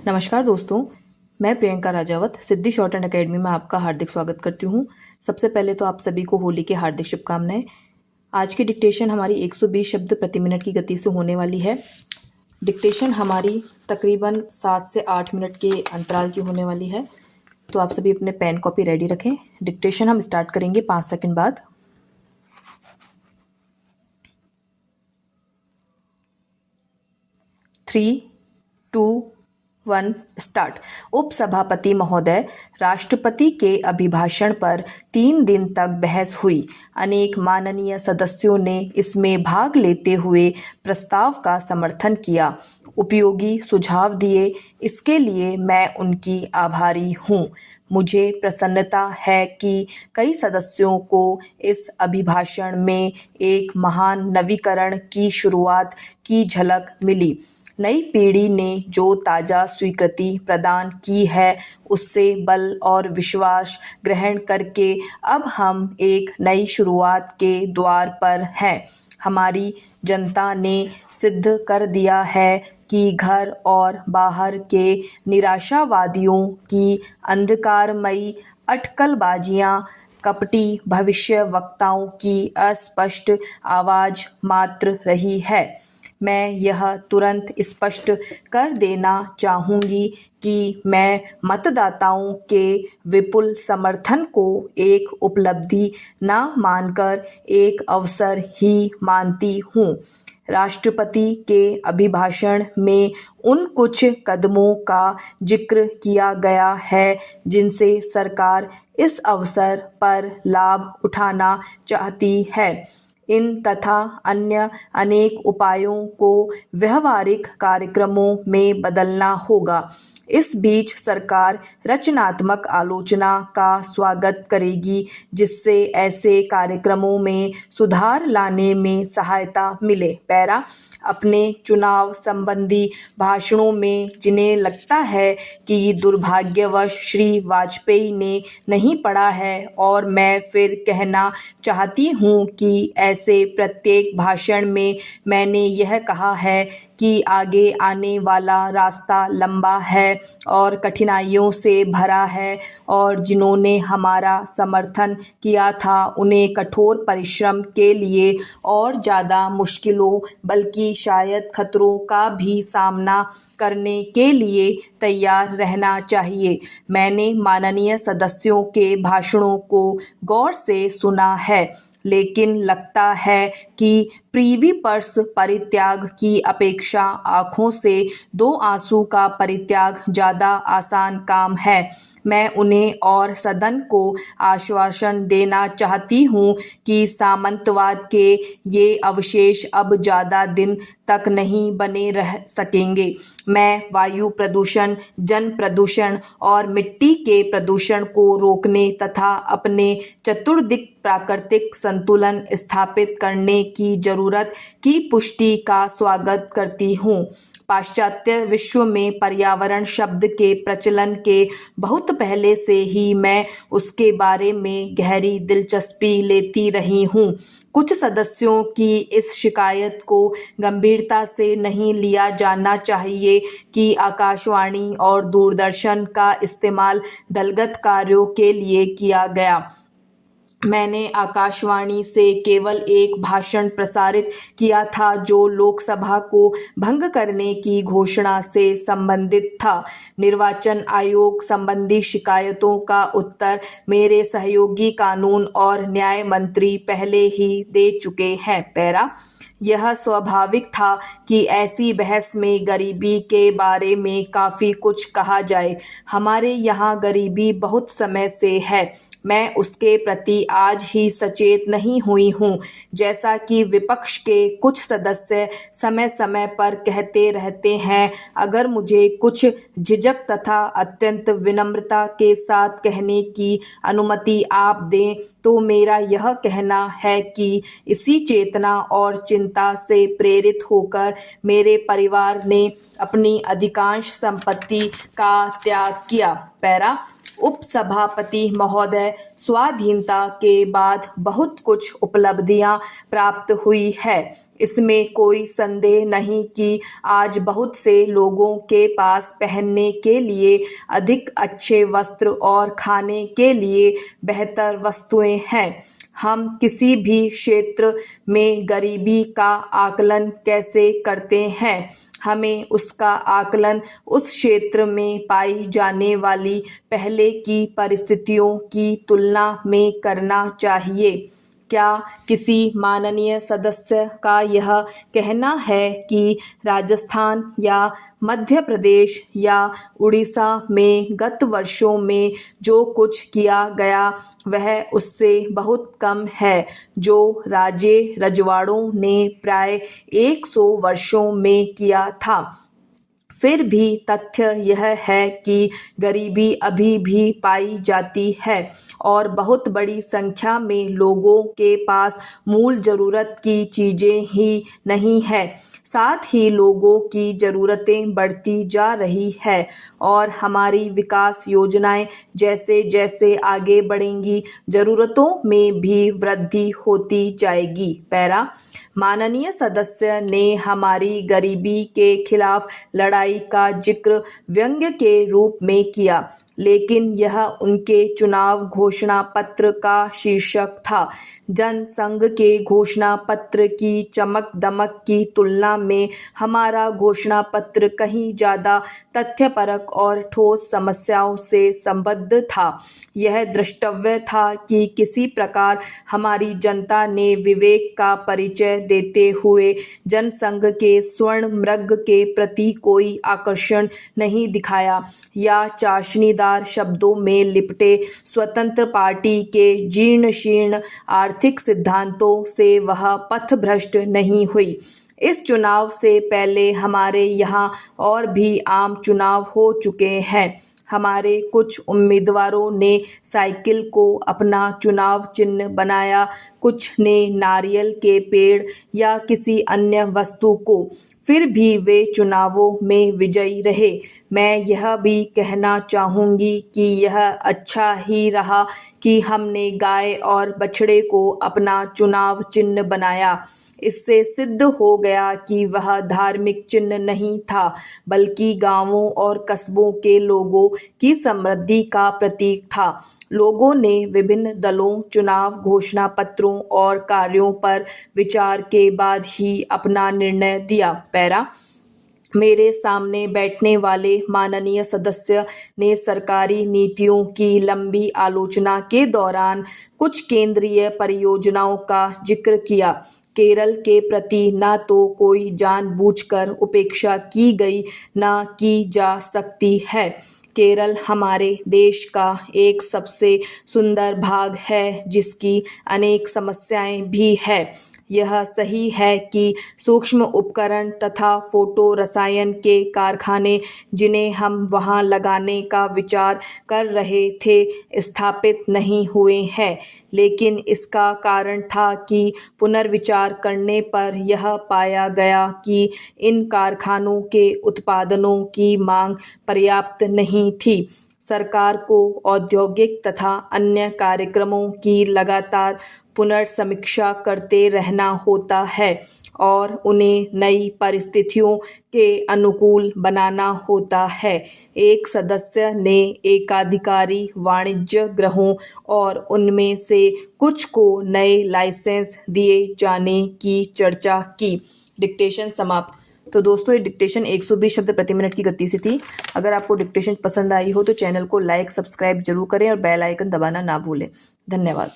नमस्कार दोस्तों, मैं प्रियंका राजावत सिद्धि शॉर्ट एंड अकेडमी में आपका हार्दिक स्वागत करती हूँ। सबसे पहले तो आप सभी को होली की हार्दिक शुभकामनाएं। आज की डिक्टेशन हमारी 120 शब्द प्रति मिनट की गति से होने वाली है। डिक्टेशन हमारी तकरीबन 7 से 8 मिनट के अंतराल की होने वाली है। तो आप सभी अपने पेन कॉपी रेडी रखें। डिक्टेशन हम स्टार्ट करेंगे 5 सेकंड बाद। 3, 2, 1 स्टार्ट। उपसभापति महोदय, राष्ट्रपति के अभिभाषण पर 3 दिन तक बहस हुई। अनेक माननीय सदस्यों ने इसमें भाग लेते हुए प्रस्ताव का समर्थन किया, उपयोगी सुझाव दिए। इसके लिए मैं उनकी आभारी हूँ। मुझे प्रसन्नता है कि कई सदस्यों को इस अभिभाषण में एक महान नवीकरण की शुरुआत की झलक मिली। नई पीढ़ी ने जो ताज़ा स्वीकृति प्रदान की है, उससे बल और विश्वास ग्रहण करके अब हम एक नई शुरुआत के द्वार पर हैं। हमारी जनता ने सिद्ध कर दिया है कि घर और बाहर के निराशावादियों की अंधकारमयी अटकलबाजियां कपटी भविष्यवक्ताओं की अस्पष्ट आवाज़ मात्र रही है। मैं यह तुरंत स्पष्ट कर देना चाहूँगी कि मैं मतदाताओं के विपुल समर्थन को एक उपलब्धि न मानकर एक अवसर ही मानती हूँ। राष्ट्रपति के अभिभाषण में उन कुछ कदमों का जिक्र किया गया है जिनसे सरकार इस अवसर पर लाभ उठाना चाहती है। इन तथा अन्य अनेक उपायों को व्यवहारिक कार्यक्रमों में बदलना होगा। इस बीच सरकार रचनात्मक आलोचना का स्वागत करेगी, जिससे ऐसे कार्यक्रमों में सुधार लाने में सहायता मिले। पैरा, अपने चुनाव संबंधी भाषणों में जिन्हें लगता है कि दुर्भाग्यवश श्री वाजपेयी ने नहीं पढ़ा है, और मैं फिर कहना चाहती हूँ कि ऐसे प्रत्येक भाषण में मैंने यह कहा है कि आगे आने वाला रास्ता लंबा है और कठिनाइयों से भरा है, और जिन्होंने हमारा समर्थन किया था उन्हें कठोर परिश्रम के लिए और ज़्यादा मुश्किलों बल्कि शायद खतरों का भी सामना करने के लिए तैयार रहना चाहिए। मैंने माननीय सदस्यों के भाषणों को गौर से सुना है, लेकिन लगता है कि प्रीवी पर्स परित्याग की अपेक्षा आँखों से 2 आंसू का परित्याग ज़्यादा आसान काम है। मैं उन्हें और सदन को आश्वासन देना चाहती हूँ कि सामंतवाद के ये अवशेष अब ज़्यादा दिन तक नहीं बने रह सकेंगे। मैं वायु प्रदूषण, जन प्रदूषण और मिट्टी के प्रदूषण को रोकने तथा अपने चतुर्दिक प्राकृतिक संतुलन स्थापित करने की जरूरत की पुष्टि का स्वागत करती हूँ। पाश्चात्य विश्व में पर्यावरण शब्द के प्रचलन के बहुत पहले से ही मैं उसके बारे में गहरी दिलचस्पी लेती रही हूँ। कुछ सदस्यों की इस शिकायत को गंभीरता से नहीं लिया जाना चाहिए कि आकाशवाणी और दूरदर्शन का इस्तेमाल दलगत कार्यों के लिए किया गया। मैंने आकाशवाणी से केवल एक भाषण प्रसारित किया था जो लोकसभा को भंग करने की घोषणा से संबंधित था। निर्वाचन आयोग संबंधी शिकायतों का उत्तर मेरे सहयोगी कानून और न्याय मंत्री पहले ही दे चुके हैं। पैरा, यह स्वाभाविक था कि ऐसी बहस में गरीबी के बारे में काफ़ी कुछ कहा जाए। हमारे यहाँ गरीबी बहुत समय से है। मैं उसके प्रति आज ही सचेत नहीं हुई हूँ, जैसा कि विपक्ष के कुछ सदस्य समय समय पर कहते रहते हैं। अगर मुझे कुछ झिझक तथा अत्यंत विनम्रता के साथ कहने की अनुमति आप दें, तो मेरा यह कहना है कि इसी चेतना और चिंता से प्रेरित होकर मेरे परिवार ने अपनी अधिकांश संपत्ति का त्याग किया। पैरा, उपसभापति महोदय, स्वाधीनता के बाद बहुत कुछ उपलब्धियां प्राप्त हुई है। इसमें कोई संदेह नहीं कि आज बहुत से लोगों के पास पहनने के लिए अधिक अच्छे वस्त्र और खाने के लिए बेहतर वस्तुएं हैं। हम किसी भी क्षेत्र में गरीबी का आकलन कैसे करते हैं? हमें उसका आकलन उस क्षेत्र में पाई जाने वाली पहले की परिस्थितियों की तुलना में करना चाहिए। क्या किसी माननीय सदस्य का यह कहना है कि राजस्थान या मध्य प्रदेश या उड़ीसा में गत वर्षों में जो कुछ किया गया वह उससे बहुत कम है जो राजे रजवाड़ों ने प्राय 100 वर्षों में किया था? फिर भी तथ्य यह है कि गरीबी अभी भी पाई जाती है और बहुत बड़ी संख्या में लोगों के पास मूल ज़रूरत की चीज़ें ही नहीं है। साथ ही लोगों की ज़रूरतें बढ़ती जा रही है और हमारी विकास योजनाएं जैसे जैसे आगे बढ़ेंगी ज़रूरतों में भी वृद्धि होती जाएगी। पैरा, माननीय सदस्य ने हमारी गरीबी के खिलाफ लड़ाई का जिक्र व्यंग्य के रूप में किया, लेकिन यह उनके चुनाव घोषणा पत्र का शीर्षक था। जनसंघ के घोषणा पत्र की चमक दमक की तुलना में हमारा घोषणा पत्र कहीं ज़्यादा तथ्यपरक और ठोस समस्याओं से संबद्ध था। यह द्रष्टव्य था कि किसी प्रकार हमारी जनता ने विवेक का परिचय देते हुए जनसंघ के स्वर्ण मृग के प्रति कोई आकर्षण नहीं दिखाया या चाशनीदार शब्दों में लिपटे स्वतंत्र पार्टी के जीर्ण शीर्ण आर्थिक सिद्धांतों से वह पथभ्रष्ट नहीं हुई। इस चुनाव से पहले हमारे यहाँ और भी आम चुनाव हो चुके हैं। हमारे कुछ उम्मीदवारों ने साइकिल को अपना चुनाव चिन्ह बनाया, कुछ ने नारियल के पेड़ या किसी अन्य वस्तु को। फिर भी वे चुनावों में विजयी रहे। मैं यह भी कहना चाहूँगी कि यह अच्छा ही रहा कि हमने गाय और बछड़े को अपना चुनाव चिन्ह बनाया। इससे सिद्ध हो गया कि वह धार्मिक चिन्ह नहीं था, बल्कि गांवों और कस्बों के लोगों की समृद्धि का प्रतीक था। लोगों ने विभिन्न दलों, चुनाव घोषणा पत्रों और कार्यों पर विचार के बाद ही अपना निर्णय दिया। पैरा, मेरे सामने बैठने वाले माननीय सदस्य ने सरकारी नीतियों की लंबी आलोचना के दौरान कुछ केंद्रीय परियोजनाओं का जिक्र किया। केरल के प्रति न तो कोई जानबूझकर उपेक्षा की गई न की जा सकती है। केरल हमारे देश का एक सबसे सुंदर भाग है जिसकी अनेक समस्याएं भी है। यह सही है कि सूक्ष्म उपकरण तथा फोटो रसायन के कारखाने जिन्हें हम वहां लगाने का विचार कर रहे थे स्थापित नहीं हुए हैं, लेकिन इसका कारण था कि पुनर्विचार करने पर यह पाया गया कि इन कारखानों के उत्पादनों की मांग पर्याप्त नहीं थी। सरकार को औद्योगिक तथा अन्य कार्यक्रमों की लगातार पुनर्समीक्षा करते रहना होता है और उन्हें नई परिस्थितियों के अनुकूल बनाना होता है। एक सदस्य ने एकाधिकारी वाणिज्य गृहों और उनमें से कुछ को नए लाइसेंस दिए जाने की चर्चा की। डिक्टेशन समाप्त। तो दोस्तों, ये डिक्टेशन 120 शब्द प्रति मिनट की गति से थी। अगर आपको डिक्टेशन पसंद आई हो तो चैनल को लाइक, सब्सक्राइब जरूर करें और बेल आइकन दबाना ना भूलें। धन्यवाद।